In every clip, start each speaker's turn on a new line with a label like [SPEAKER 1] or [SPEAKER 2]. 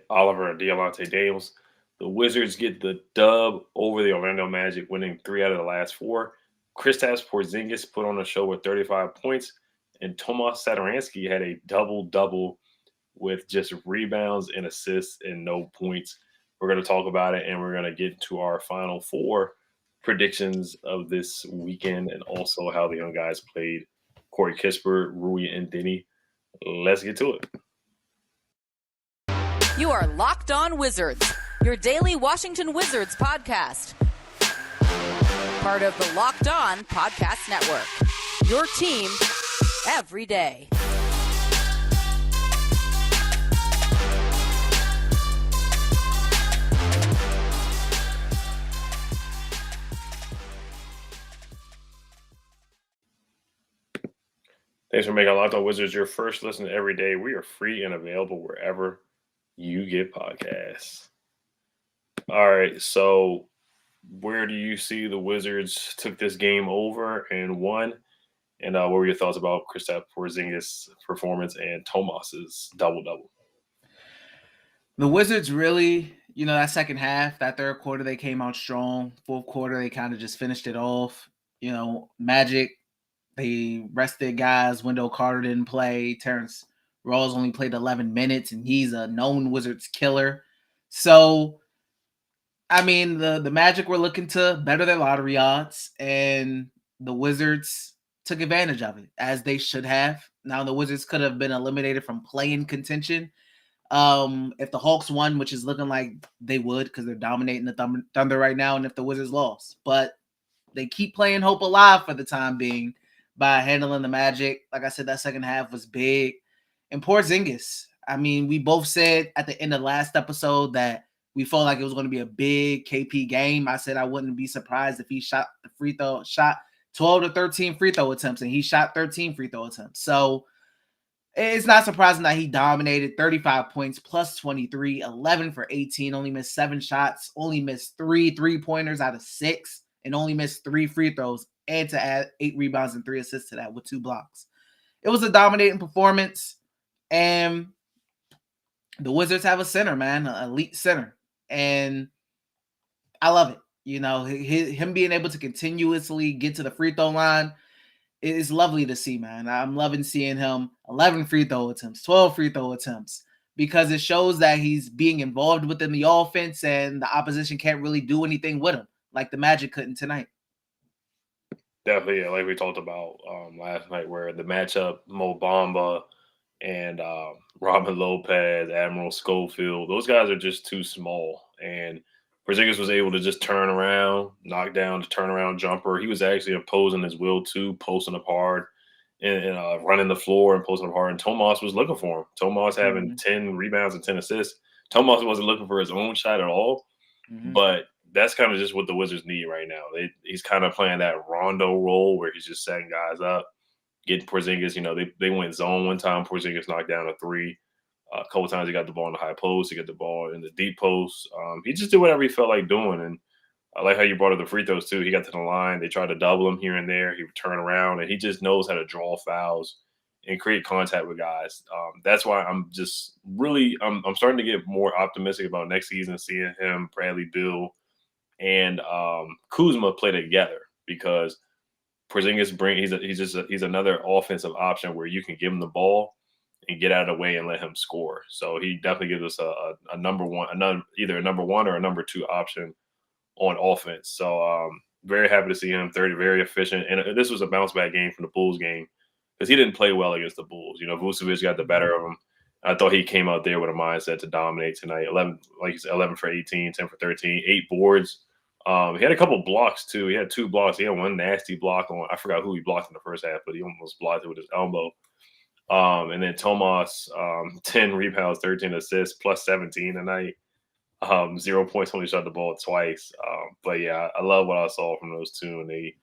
[SPEAKER 1] Oliver and Dialante Daniels. The Wizards get the dub over the Orlando Magic, winning 3 out of the last 4. Kristaps Porzingis put on a show with 35 points, and Tomas Satoransky had a double-double with just rebounds and assists and no points. We're going to talk about it, and we're going to get to our final 4 predictions of this weekend and also how the young guys played. Corey Kispert, Rui, and Denny. Let's get to it.
[SPEAKER 2] You are Locked On Wizards, your daily Washington Wizards podcast. Part of the Locked On Podcast Network, your team every day.
[SPEAKER 1] Thanks for making Locked On Wizards your first listen every day. We are free and available wherever you get podcasts. All right, so where do you see the Wizards took this game over and won? And what were your thoughts about Kristaps Porzingis' performance and Tomas's double-double?
[SPEAKER 3] The Wizards really, that second half, that third quarter, they came out strong. Fourth quarter, they kind of just finished it off. Magic, they rested guys. Wendell Carter didn't play. Terrence Ross only played 11 minutes, and he's a known Wizards killer. So, the Magic were looking to better their lottery odds, and the Wizards took advantage of it, as they should have. Now, the Wizards could have been eliminated from play-in contention if the Hawks won, which is looking like they would because they're dominating the Thunder right now, and if the Wizards lost. But they keep playing hope alive for the time being by handling the Magic. Like I said, that second half was big. And Porzingis, we both said at the end of the last episode that we felt like it was going to be a big KP game. I said I wouldn't be surprised if he shot 12 to 13 free throw attempts, and he shot 13 free throw attempts. So it's not surprising that he dominated. 35 points, plus 23, 11 for 18, only missed 7 shots, only missed 3 3-pointers out of 6, and only missed 3 free throws, and to add 8 rebounds and 3 assists to that with 2 blocks. It was a dominating performance, and the Wizards have a center, man, an elite center, and I love it. Him being able to continuously get to the free throw line is lovely to see, man. I'm loving seeing him 11 free throw attempts, 12 free throw attempts, because it shows that he's being involved within the offense and the opposition can't really do anything with him like the Magic couldn't tonight.
[SPEAKER 1] Definitely, yeah, like we talked about last night, where the matchup, Mo Bamba and Robin Lopez, Admiral Schofield, those guys are just too small. And Porzingis was able to just turn around, knock down the turnaround jumper. He was actually imposing his will too, posting up hard and running the floor and posting up hard. And Tomas was looking for him. Tomas having 10 rebounds and 10 assists. Tomas wasn't looking for his own shot at all, but that's kind of just what the Wizards need right now. He's kind of playing that Rondo role where he's just setting guys up, getting Porzingis. They went zone one time. Porzingis knocked down a 3. A couple times he got the ball in the high post. He got the ball in the deep post. He just did whatever he felt like doing. And I like how you brought up the free throws too. He got to the line. They tried to double him here and there. He would turn around, and he just knows how to draw fouls and create contact with guys. That's why I'm just really I'm starting to get more optimistic about next season, seeing him, Bradley Beal, and Kuzma play together, because Porzingis he's another offensive option where you can give him the ball and get out of the way and let him score. So he definitely gives us a number one, either a number 1 or a number 2 option on offense. So very happy to see him. Very efficient. And this was a bounce back game from the Bulls game, because he didn't play well against the Bulls. Vucevic got the better of him. I thought he came out there with a mindset to dominate tonight. 11, like you said, 11 for 18, 10 for 13, 8 boards. He had a couple blocks too. He had 2 blocks. He had one nasty block on, I forgot who he blocked in the first half, but he almost blocked it with his elbow. And then Tomas, 10 rebounds, 13 assists, plus 17 tonight. 0 points, only shot the ball twice. But yeah, I love what I saw from those two, and they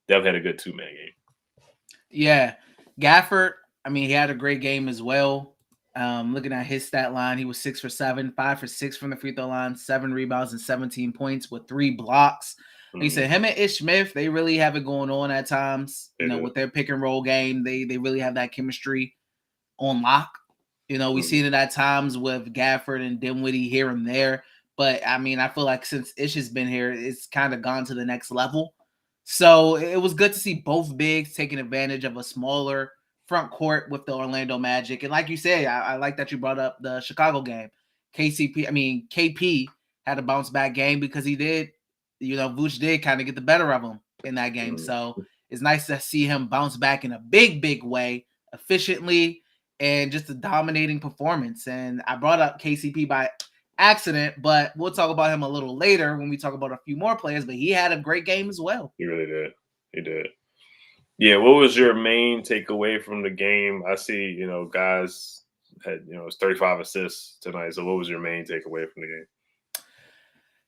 [SPEAKER 1] definitely had a good 2-man game.
[SPEAKER 3] Yeah. Gafford, he had a great game as well. Looking at his stat line, he was 6 for 7, 5 for 6 from the free throw line, 7 rebounds and 17 points with 3 blocks. He said him and Ish Smith, they really have it going on at times. With their pick and roll game, they really have that chemistry on lock. You know, we've seen it at times with Gafford and Dinwiddie here and there. But, I mean, I feel like since Ish has been here, it's kind of gone to the next level. So it was good to see both bigs taking advantage of a smaller front court with the Orlando Magic. And like you said, I like that you brought up the Chicago game. KP had a bounce back game because he did, Vooch did kind of get the better of him in that game. So it's nice to see him bounce back in a big way, efficiently, and just a dominating performance. And I brought up KCP by accident, but we'll talk about him a little later when we talk about a few more players. But he had a great game as well.
[SPEAKER 1] He really did. He did. Yeah, what was your main takeaway from the game? I see, guys had, it's 35 assists tonight. So what was your main takeaway from the game?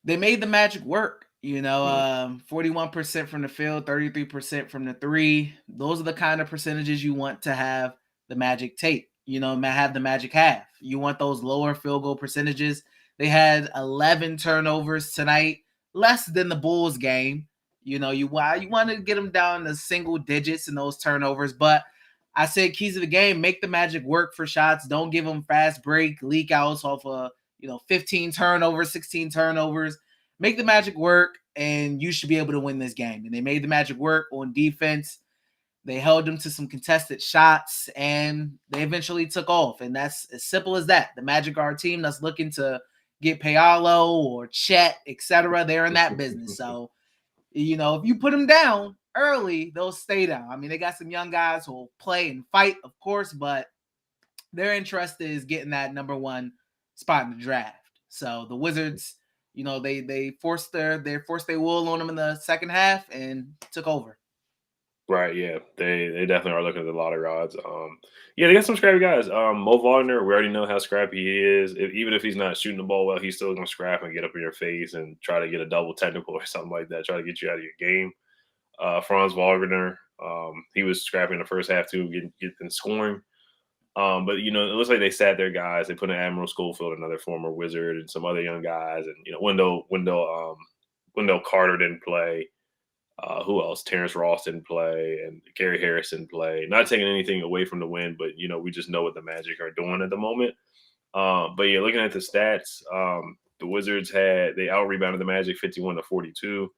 [SPEAKER 3] They made the Magic work. 41% from the field, 33% from the three. Those are the kind of percentages you want to have the Magic take. Have the Magic have. You want those lower field goal percentages. They had 11 turnovers tonight, less than the Bulls game. You want to get them down to single digits in those turnovers. But I said keys of the game, make the Magic work for shots. Don't give them fast break, leak outs off of, 15 turnovers, 16 turnovers. Make the Magic work, and you should be able to win this game. And they made the Magic work on defense. They held them to some contested shots, and they eventually took off. And that's as simple as that. The Magic are a team that's looking to get Paolo or Chet, etc. They're in that business. So, if you put them down early, they'll stay down. I mean, they got some young guys who will play and fight, of course, but their interest is getting that number one spot in the draft. So the Wizards, they forced their will on them in the second half and took over.
[SPEAKER 1] Right, yeah, they definitely are looking at the lottery odds. They got some scrappy guys. Mo Wagner, we already know how scrappy he is. Even if he's not shooting the ball well, he's still gonna scrap and get up in your face and try to get a double technical or something like that. Try to get you out of your game. Franz Wagner, he was scrapping the first half too, getting scoring. But it looks like they sat their guys. They put in Admiral Schofield, another former Wizard, and some other young guys. And Wendell Carter didn't play. Who else? Terrence Ross didn't play, and Gary Harris didn't play. Not taking anything away from the win, but we just know what the Magic are doing at the moment. But yeah, looking at the stats, the Wizards they out rebounded the Magic 51-42.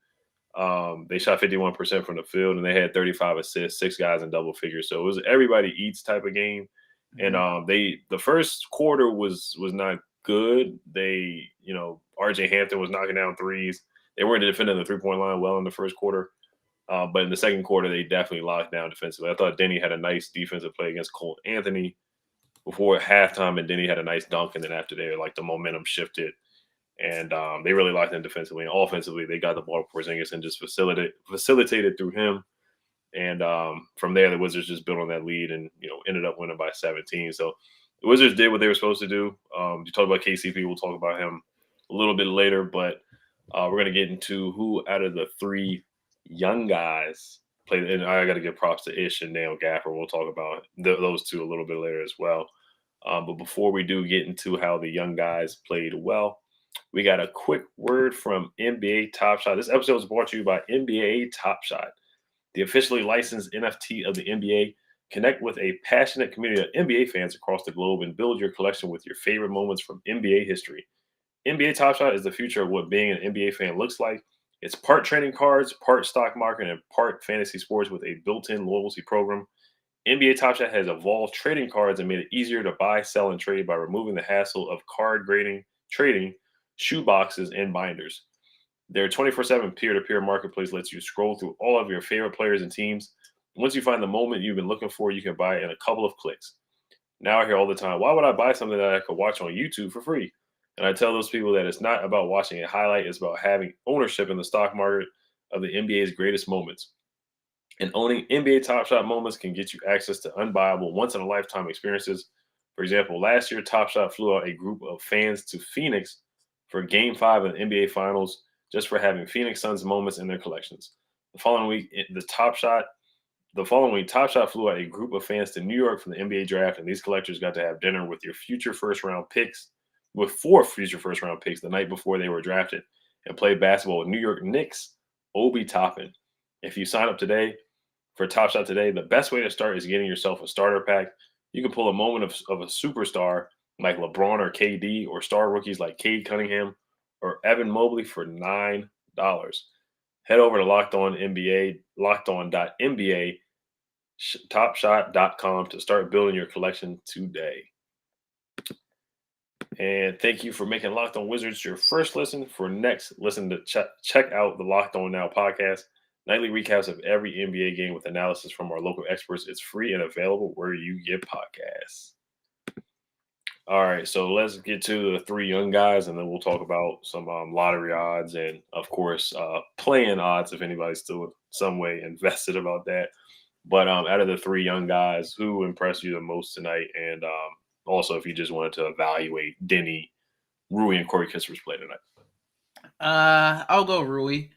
[SPEAKER 1] They shot 51% from the field, and they had 35 assists, 6 guys in double figures. So it was everybody eats type of game. And the first quarter was not good. RJ Hampton was knocking down threes. They weren't defending the 3-point line well in the first quarter. But in the second quarter, they definitely locked down defensively. I thought Denny had a nice defensive play against Cole Anthony before halftime, and Denny had a nice dunk. And then after there, the momentum shifted. And they really locked in defensively. And offensively, they got the ball to Porzingis and just facilitated through him. And from there, the Wizards just built on that lead and, ended up winning by 17. So the Wizards did what they were supposed to do. You talk about KCP. We'll talk about him a little bit later. But we're going to get into who out of the 3 young guys played. And I got to give props to Ish and Daniel Gafford. We'll talk about those two a little bit later as well. But before we do get into how the young guys played well, we got a quick word from NBA Top Shot. This episode is brought to you by NBA Top Shot, the officially licensed NFT of the NBA. Connect with a passionate community of NBA fans across the globe and build your collection with your favorite moments from NBA history. NBA Top Shot is the future of what being an NBA fan looks like. It's part trading cards, part stock market, and part fantasy sports with a built-in loyalty program. NBA Top Shot has evolved trading cards and made it easier to buy, sell, and trade by removing the hassle of card grading, trading, shoe boxes, and binders. Their 24/7 peer-to-peer marketplace lets you scroll through all of your favorite players and teams. Once you find the moment you've been looking for, you can buy it in a couple of clicks. Now I hear all the time, why would I buy something that I could watch on YouTube for free? And I tell those people that it's not about watching a highlight. It's about having ownership in the stock market of the NBA's greatest moments. And owning NBA Top Shot moments can get you access to unbuyable, once-in-a-lifetime experiences. For example, last year, Top Shot flew out a group of fans to Phoenix for Game 5 of the NBA Finals just for having Phoenix Suns moments in their collections. The following week, Top Shot flew out a group of fans to New York for the NBA draft, and these collectors got to have dinner with 4 future first-round picks the night before they were drafted and play basketball with New York Knicks Obi Toppin. If you sign up today for Top Shot today, the best way to start is getting yourself a starter pack. You can pull a moment of a superstar like LeBron or KD, or star rookies like Cade Cunningham or Evan Mobley for $9. Head over to Locked On NBA, lockedon.nba, topshot.com to start building your collection today. And thank you for making Locked On Wizards your first listen. For next listen to check out the Locked On Now podcast. Nightly recaps of every NBA game with analysis from our local experts. It's free and available where you get podcasts. All right, so let's get to the three young guys, and then we'll talk about some lottery odds and, of course, playing odds if anybody's still in some way invested about that. But out of the three young guys, who impressed you the most tonight? And also, if you just wanted to evaluate Denny, Rui, and Corey Kisper's play tonight.
[SPEAKER 3] I'll go Rui.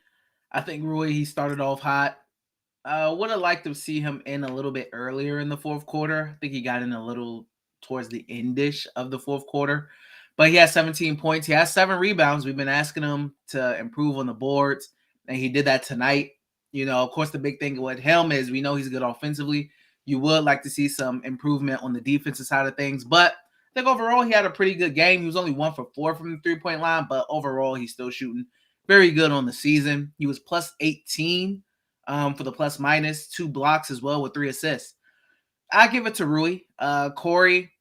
[SPEAKER 3] I think Rui, he started off hot. Would have liked to see him in a little bit earlier in the fourth quarter. I think he got in a little towards the endish of the fourth quarter. But he has 17 points. He has 7 rebounds. We've been asking him to improve on the boards, and he did that tonight. You know, of course, the big thing with him is we know he's good offensively. You would like to see some improvement on the defensive side of things. But I think overall he had a pretty good game. He was only 1 for 4 from the three-point line, but overall he's still shooting very good on the season. He was plus 18 for the plus minus, 2 blocks as well with 3 assists. I give it to Rui. Corey,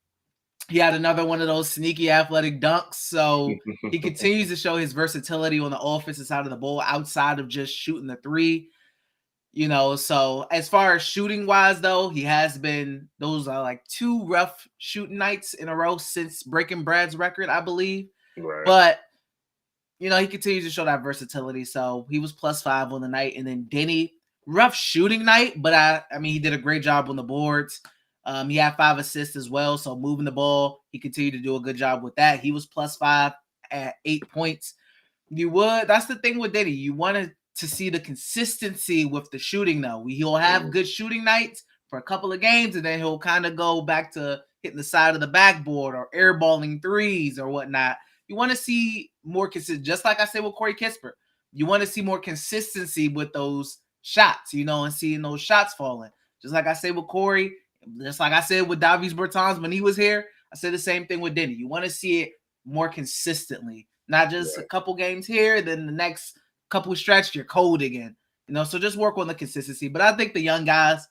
[SPEAKER 3] he had another one of those sneaky athletic dunks. So he continues to show his versatility on the offensive side of the ball outside of just shooting the three. You know, so as far as shooting wise, though, he has been, those are like 2 rough shooting nights in a row since breaking Brad's record, I believe.
[SPEAKER 1] Right.
[SPEAKER 3] But, you know, he continues to show that versatility. So he was plus 5 on the night. And then Denny, rough shooting night, but I mean, he did a great job on the boards. He had 5 assists as well. So moving the ball, he continued to do a good job with that. He was plus 5 at 8 points. That's the thing with Denny. You wanted to see the consistency with the shooting, though. He'll have good shooting nights for a couple of games, and then he'll kind of go back to hitting the side of the backboard or airballing threes or whatnot. You want to see more consistent, just like I said with Corey Kispert. You want to see more consistency with those shots, you know, and seeing those shots falling. Just like I said with Corey, just like I said with Davis Bertans when he was here, I said the same thing with Denny. You want to see it more consistently, not just a couple games here, then the next couple stretch you're cold again. You know, so just work on the consistency. But I think the young guys,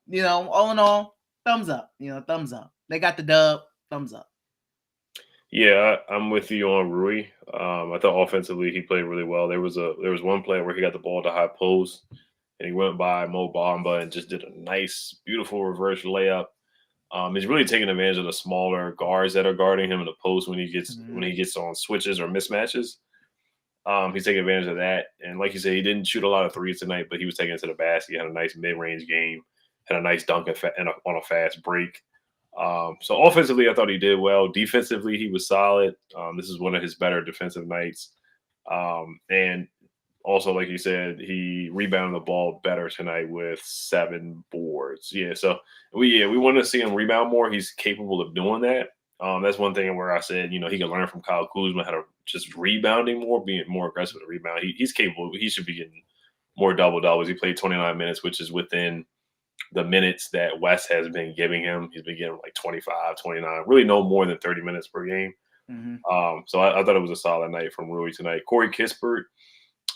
[SPEAKER 3] you know, all in all, thumbs up. You know, thumbs up. They got the dub. Thumbs up.
[SPEAKER 1] Yeah, I'm with you on Rui. I thought offensively he played really well. There was one play where he got the ball to high post and he went by Mo Bamba and just did a nice, beautiful reverse layup. He's really taking advantage of the smaller guards that are guarding him in the post when he gets on switches or mismatches. He's taking advantage of that. And like you said, he didn't shoot a lot of threes tonight, but he was taking it to the basket. He had a nice mid-range game, had a nice dunk on a fast break. So offensively, I thought he did well. Defensively, he was solid. This is one of his better defensive nights. And also, like you said, he rebounded the ball better tonight with 7 boards. Yeah, so we want to see him rebound more. He's capable of doing that. That's one thing where I said, you know, he can learn from Kyle Kuzma how to just rebounding more, being more aggressive with the rebound. He's capable. He should be getting more double-doubles. He played 29 minutes, which is within the minutes that Wes has been giving him. He's been getting like 25, 29, really no more than 30 minutes per game. So I thought it was a solid night from Rui tonight. Corey Kispert,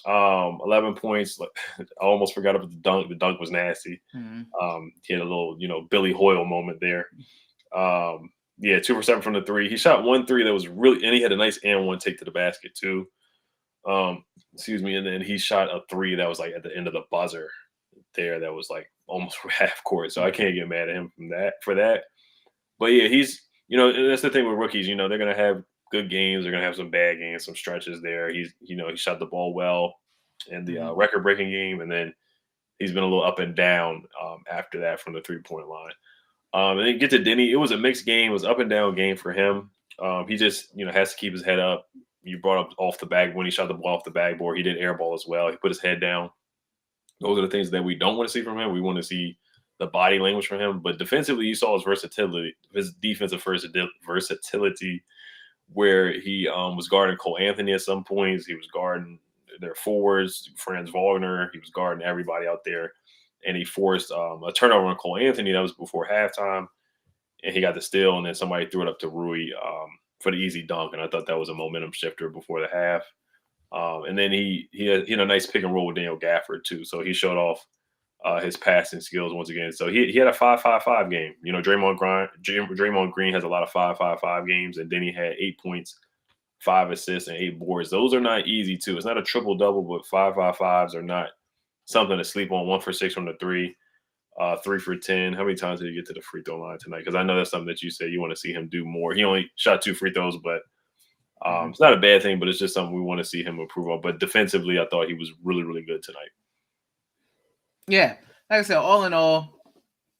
[SPEAKER 1] 11 points. I almost forgot about the dunk. The dunk was nasty. He had a little, you know, Billy Hoyle moment there. 2 for 7 from the three. He shot 1 3 that was really, and he had a nice and one take to the basket too. And then he shot a 3 that was like at the end of the buzzer there. That was like almost half court. So I can't get mad at him for that. But yeah, he's, you know, that's the thing with rookies. You know, they're gonna have good games. They're gonna have some bad games, some stretches there. He shot the ball well in the record-breaking game, and then he's been a little up and down after that from the 3-point line. And then get to Denny. It was a mixed game. It was up and down game for him. He just, you know, has to keep his head up. You brought up off the bag when he shot the ball off the backboard. He did air ball as well. He put his head down. Those are the things that we don't want to see from him. We want to see the body language from him. But defensively, you saw his versatility, his defensive versatility, where he was guarding Cole Anthony at some points. He was guarding their forwards, Franz Wagner. He was guarding everybody out there. And he forced a turnover on Cole Anthony. That was before halftime. and he got the steal, and then somebody threw it up to Rui for the easy dunk, and I thought that was a momentum shifter before the half. And then he had a nice pick and roll with Daniel Gafford too, so he showed off his passing skills once again. So he had a 5-5-5 game. You know, Draymond Green has a lot of 5-5-5 games, and then he had 8 points, 5 assists, and 8 boards. Those are not easy too. It's not a triple double, but 5-5-5s are not something to sleep on. 1 for 6 from the three, 3 for 10. How many times did he get to the free throw line tonight? Because I know that's something that you said you want to see him do more. He only shot 2 free throws, but it's not a bad thing. But it's just something we want to see him improve on. But defensively, I thought he was really, really good tonight.
[SPEAKER 3] Yeah, like I said, all in all,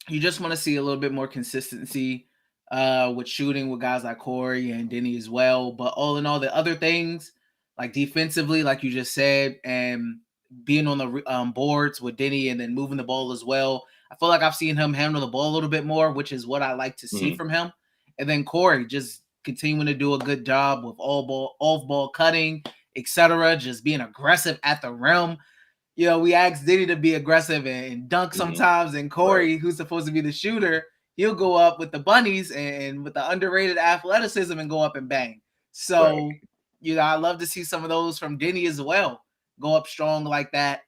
[SPEAKER 3] you just want to see a little bit more consistency with shooting with guys like Corey and Denny as well. But all in all, the other things, like defensively, like you just said, and being on the boards with Denny and then moving the ball as well, I feel like I've seen him handle the ball a little bit more, which is what I like to see from him. And then Corey just continuing to do a good job with off ball cutting, etc., just being aggressive at the rim. You know, we asked Diddy to be aggressive and dunk sometimes, and Corey, who's supposed to be the shooter, he'll go up with the bunnies and with the underrated athleticism and go up and bang. So, you know, I love to see some of those from Denny as well, go up strong like that.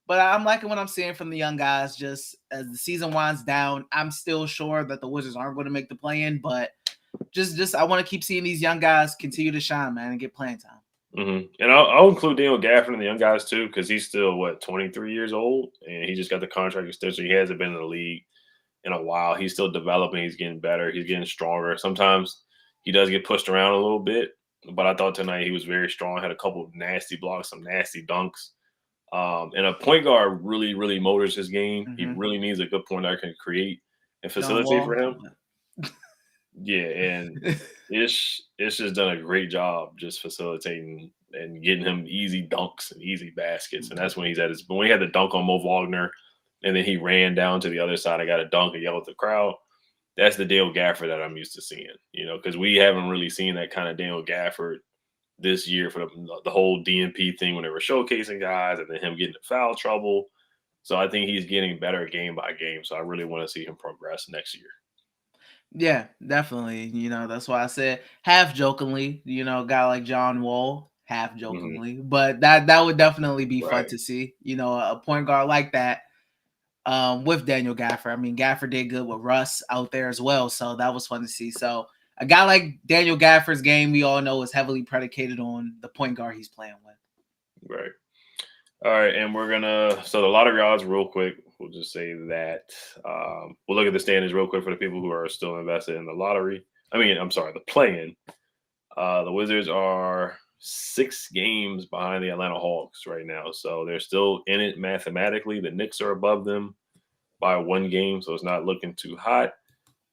[SPEAKER 3] But I'm liking what I'm seeing from the young guys. Just as the season winds down, I'm still sure that the Wizards aren't going to make the play-in, but just I want to keep seeing these young guys continue to shine, man, and get playing time.
[SPEAKER 1] And I'll include Daniel Gafford and the young guys too, because he's still 23 years old, and he just got the contract extension. He hasn't been in the league in a while. He's still developing. He's getting better. He's getting stronger. Sometimes he does get pushed around a little bit, but I thought tonight he was very strong. Had a couple of nasty blocks, some nasty dunks. And a point guard really, really motors his game. He really needs a good point guard can create and facilitate for him. Yeah, and Ish has done a great job just facilitating and getting him easy dunks and easy baskets. And that's when he's at his – when he had the dunk on Mo Wagner and then he ran down to the other side and got a dunk and yelled at the crowd, that's the Dale Gafford that I'm used to seeing, you know, because we haven't really seen that kind of Dale Gafford this year for the whole DNP thing when they were showcasing guys and then him getting in foul trouble. So I think he's getting better game by game. So I really want to see him progress next year.
[SPEAKER 3] Yeah, definitely. You know, that's why I said half jokingly, you know, a guy like John Wall, half jokingly, but that would definitely be fun to see, you know, a point guard like that with Daniel Gafford. I mean, Gafford did good with Russ out there as well, so that was fun to see. So a guy like Daniel Gafford's game, we all know, is heavily predicated on the point guard he's playing with.
[SPEAKER 1] Right. All right, and we're gonna the lottery odds real quick. We'll just say that we'll look at the standings real quick for the people who are still invested in the lottery. The play-in. The Wizards are 6 games behind the Atlanta Hawks right now, so they're still in it mathematically. The Knicks are above them by 1 game, so it's not looking too hot.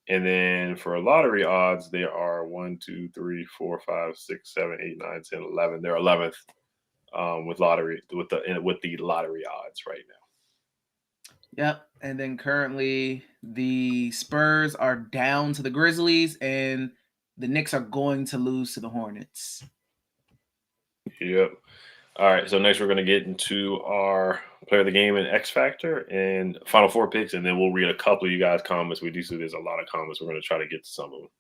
[SPEAKER 1] And then for lottery odds, they are 1, 2, 3, 4, 5, 6, 7, 8, 9, 10, 11. They're 11th. With the lottery odds right now.
[SPEAKER 3] Yep, and then currently the Spurs are down to the Grizzlies, and the Knicks are going to lose to the Hornets.
[SPEAKER 1] Yep. All right, so next we're going to get into our player of the game and X Factor and Final Four picks, and then we'll read a couple of you guys' comments. We do see there's a lot of comments. We're going to try to get to some of them.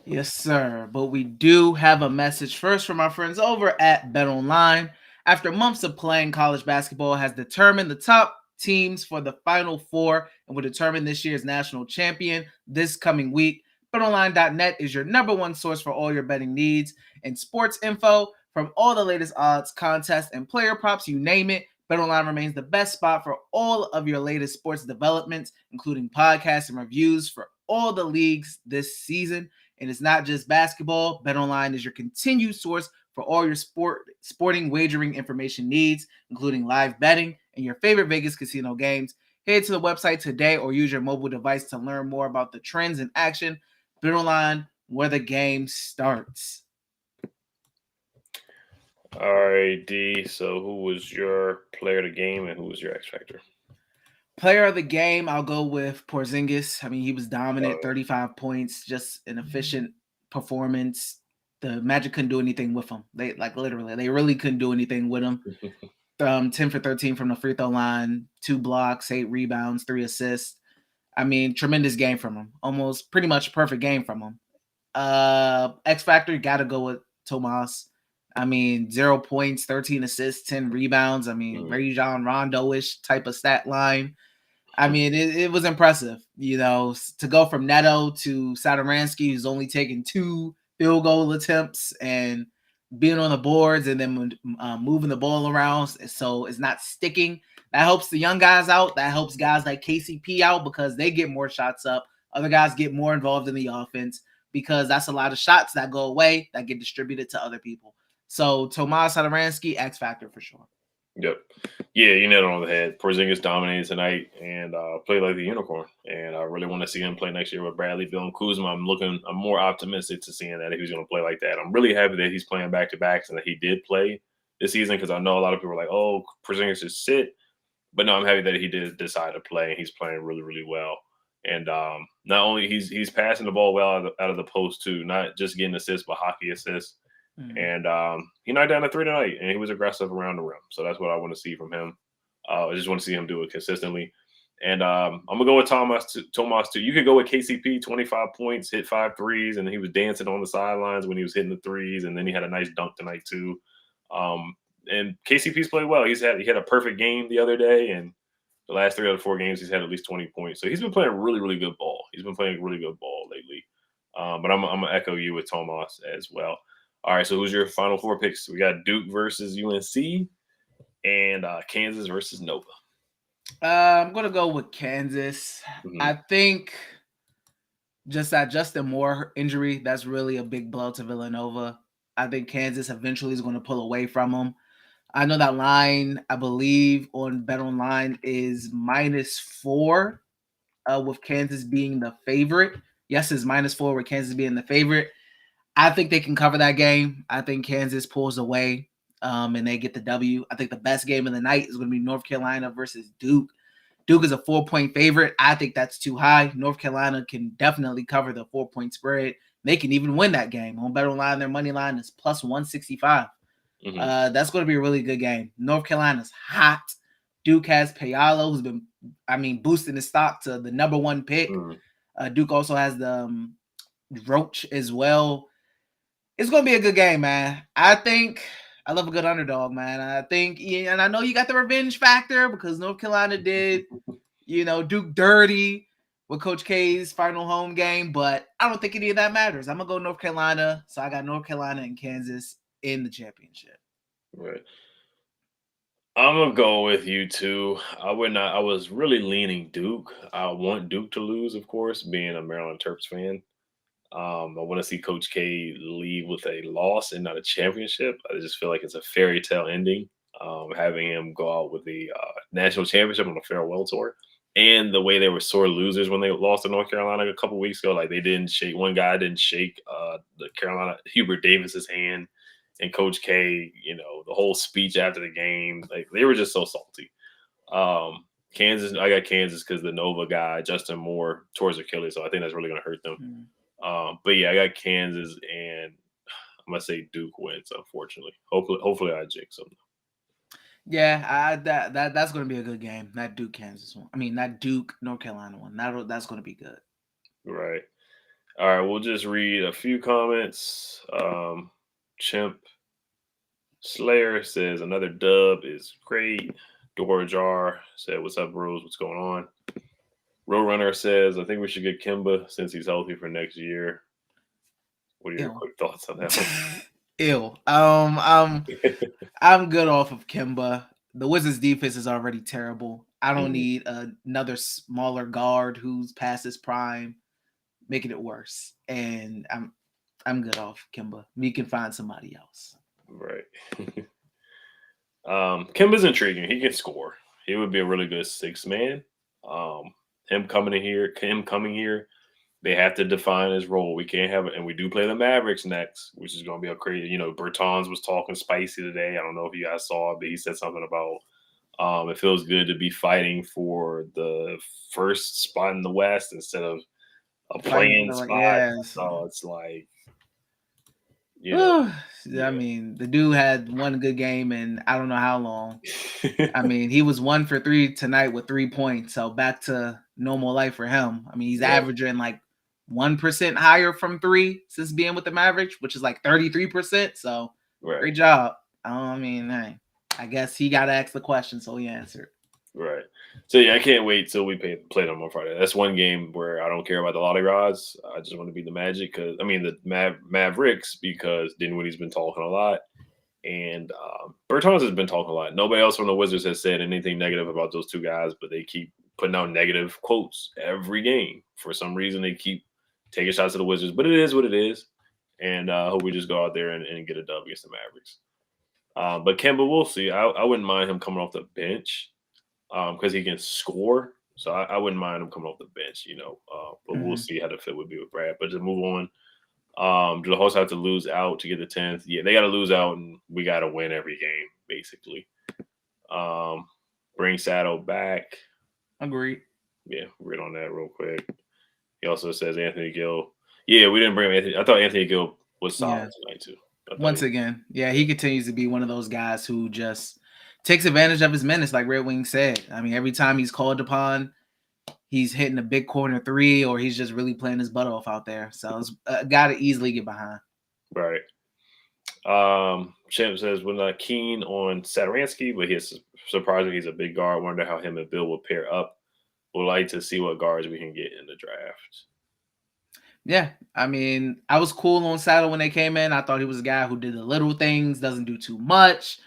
[SPEAKER 3] Yes, sir. But we do have a message first from our friends over at BetOnline. After months of playing, college basketball has determined the top teams for the Final Four and will determine this year's national champion this coming week. BetOnline.net is your #1 source for all your betting needs and sports info. From all the latest odds, contests, and player props, you name it, BetOnline remains the best spot for all of your latest sports developments, including podcasts and reviews for all the leagues this season. And it's not just basketball. BetOnline is your continued source for all your sporting wagering information needs, including live betting and your favorite Vegas casino games. Head to the website today or use your mobile device to learn more about the trends in action. BetOnline, where the game starts.
[SPEAKER 1] All right, D. So who was your player of the game and who was your X Factor?
[SPEAKER 3] Player of the game, I'll go with Porzingis. I mean, he was dominant, 35 points, just an efficient performance. The Magic couldn't do anything with him. They really couldn't do anything with him. 10 for 13 from the free throw line, 2 blocks, 8 rebounds, 3 assists. I mean, tremendous game from him. Almost pretty much perfect game from him. X Factor, got to go with Tomas. I mean, 0 points, 13 assists, 10 rebounds. I mean, Rajon Rondo-ish type of stat line. I mean, it was impressive, to go from Neto to Satoransky, who's only taken 2 field goal attempts and being on the boards and then moving the ball around so it's not sticking. That helps the young guys out. That helps guys like KCP out because they get more shots up. Other guys get more involved in the offense because that's a lot of shots that go away that get distributed to other people. So Tomas Satoransky, X Factor for sure.
[SPEAKER 1] Yep. Yeah, you nailed it on the head. Porzingis dominated tonight and played like the unicorn. And I really want to see him play next year with Bradley, Bill, and Kuzma. I'm more optimistic to seeing that if he's going to play like that. I'm really happy that he's playing back-to-backs and that he did play this season because I know a lot of people are like, oh, Porzingis is sit. But no, I'm happy that he did decide to play and he's playing really, really well. And not only he's passing the ball well out of the post too, not just getting assists, but hockey assists. And he knocked down a 3 tonight, and he was aggressive around the rim. So that's what I want to see from him. I just want to see him do it consistently. And I'm gonna go with Tomas too. You could go with KCP, 25 points, hit 5 threes, and he was dancing on the sidelines when he was hitting the threes, and then he had a nice dunk tonight too. And KCP's played well. He had a perfect game the other day, and the last 3 out of 4 games he's had at least 20 points. So he's been playing really, really good ball. He's been playing really good ball lately. But I'm gonna echo you with Tomas as well. All right, so who's your final 4 picks? We got Duke versus UNC and Kansas versus Nova.
[SPEAKER 3] I'm going to go with Kansas.
[SPEAKER 1] Mm-hmm.
[SPEAKER 3] I think just that Justin Moore injury, that's really a big blow to Villanova. I think Kansas eventually is going to pull away from them. I know that line, I believe, on BetOnline is -4 with Kansas being the favorite. Yes, it's -4 with Kansas being the favorite. I think they can cover that game. I think Kansas pulls away and they get the W. I think the best game of the night is going to be North Carolina versus Duke. Duke is a 4-point favorite. I think that's too high. North Carolina can definitely cover the 4-point spread. They can even win that game. On BetOnline, their money line is +165. That's going to be a really good game. North Carolina's hot. Duke has Payalo, who's been, boosting his stock to the number 1 pick. Duke also has the Roach as well. It's going to be a good game, man. I think I love a good underdog, man. I think, and I know you got the revenge factor because North Carolina did, Duke dirty with Coach K's final home game, but I don't think any of that matters. I'm going to go North Carolina. So I got North Carolina and Kansas in the championship.
[SPEAKER 1] Right. I'm going to go with you too. I was really leaning Duke. I want Duke to lose, of course, being a Maryland Terps fan. I want to see Coach K leave with a loss and not a championship. I just feel like it's a fairy tale ending, having him go out with the national championship on a farewell tour. And the way they were sore losers when they lost to North Carolina a couple weeks ago, like one guy didn't shake the Carolina Hubert Davis's hand, and Coach K, the whole speech after the game, like they were just so salty. Kansas, I got Kansas because the Nova guy, Justin Moore, tore his Achilles, so I think that's really going to hurt them. But yeah, I got Kansas, and I'm gonna say Duke wins. Unfortunately, hopefully I jinx them.
[SPEAKER 3] Yeah, that's gonna be a good game. That Duke Kansas one. That Duke North Carolina one. That's gonna be good.
[SPEAKER 1] Right. All right. We'll just read a few comments. Chimp Slayer says another dub is great. Dora Jar said, "What's up, bros? What's going on?" Roadrunner says, "I think we should get Kimba since he's healthy for next year." What are your quick thoughts on that one?
[SPEAKER 3] Ew. I'm good off of Kimba. The Wizards' defense is already terrible. I don't need another smaller guard who's past his prime, making it worse. And I'm good off Kimba. We can find somebody else.
[SPEAKER 1] Right. Kimba's intriguing. He can score. He would be a really good 6th man. Him coming here, they have to define his role. We can't have it, and we do play the Mavericks next, which is going to be a crazy. Bertans was talking spicy today. I don't know if you guys saw it, but he said something about it feels good to be fighting for the first spot in the West instead of a playing spot. Yeah. So it's like You know,
[SPEAKER 3] I mean, the dude had one good game in I don't know how long. I mean, he was 1 for 3 tonight with 3 points. So back to normal life for him. I mean, he's averaging like 1% higher from 3 since being with the Mavericks, which is like 33%. So great job. I mean, hey, I guess he got to ask the question, so he answered.
[SPEAKER 1] Right. So yeah, I can't wait till we play them on Friday. That's one game where I don't care about the lottery odds. I just want to be the Magic the Mavericks because Dinwiddie's been talking a lot, and Bertans has been talking a lot. Nobody else from the Wizards has said anything negative about those two guys, but they keep putting out negative quotes every game. For some reason, they keep taking shots at the Wizards, but it is what it is, and I hope we just go out there and get a dub against the Mavericks. But Kemba, we'll see. I wouldn't mind him coming off the bench. Because he can score. So I wouldn't mind him coming off the bench, but we'll see how the fit would be with Brad. But to move on, do the hosts have to lose out to get the 10th? Yeah, they got to lose out, and we got to win every game, basically. Bring Sato back.
[SPEAKER 3] Agreed.
[SPEAKER 1] Yeah, read on that real quick. He also says Anthony Gill. Yeah, we didn't bring Anthony. I thought Anthony Gill was solid tonight, too.
[SPEAKER 3] Once again, he continues to be one of those guys who just takes advantage of his minutes, like Red Wing said. I mean, every time he's called upon, he's hitting a big corner 3, or he's just really playing his butt off out there. So it's a guy to easily get behind.
[SPEAKER 1] Right. Champ says we're not keen on Satoransky, but he's surprising he's a big guard. Wonder how him and Bill will pair up. Would like to see what guards we can get in the draft.
[SPEAKER 3] Yeah, I mean, I was cool on Sato when they came in. I thought he was a guy who did the little things, doesn't do too much,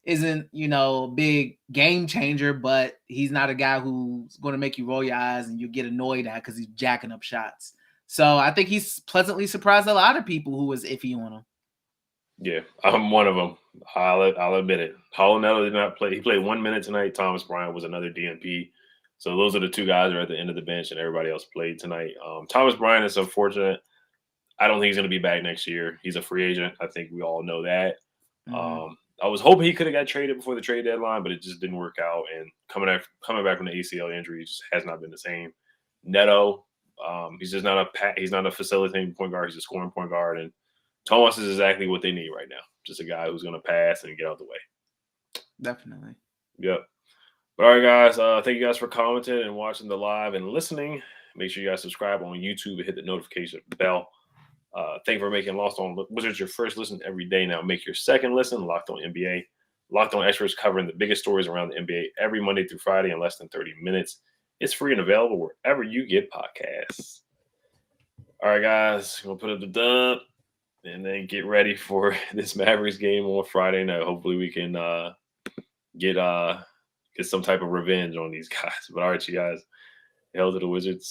[SPEAKER 3] isn't, a big game changer, but he's not a guy who's going to make you roll your eyes and you get annoyed at because he's jacking up shots. So I think he's pleasantly surprised a lot of people who was iffy on him.
[SPEAKER 1] Yeah, I'm one of them. I'll admit it. Holland did not play. He played 1 minute tonight. Thomas Bryant was another DNP. So those are the two guys that are at the end of the bench, and everybody else played tonight. Thomas Bryant is unfortunate. I don't think he's going to be back next year. He's a free agent. I think we all know that. Mm-hmm. I was hoping he could have got traded before the trade deadline, but it just didn't work out. And coming back from the ACL injury just has not been the same. Neto, he's just not a facilitating point guard. He's a scoring point guard, and Thomas is exactly what they need right now. Just a guy who's going to pass and get out the way.
[SPEAKER 3] Definitely.
[SPEAKER 1] Yep. But all right, guys. Thank you guys for commenting and watching the live and listening. Make sure you guys subscribe on YouTube and hit the notification bell. Thank you for making Locked On Wizards your first listen every day. Now make your second listen Locked On NBA. Locked On experts covering the biggest stories around the NBA every Monday through Friday in less than 30 minutes. It's free and available wherever you get podcasts. All right, guys. We'll put up the dub and then get ready for this Mavericks game on Friday night. Hopefully we can get some type of revenge on these guys. But all right, you guys. Hell to the Wizards.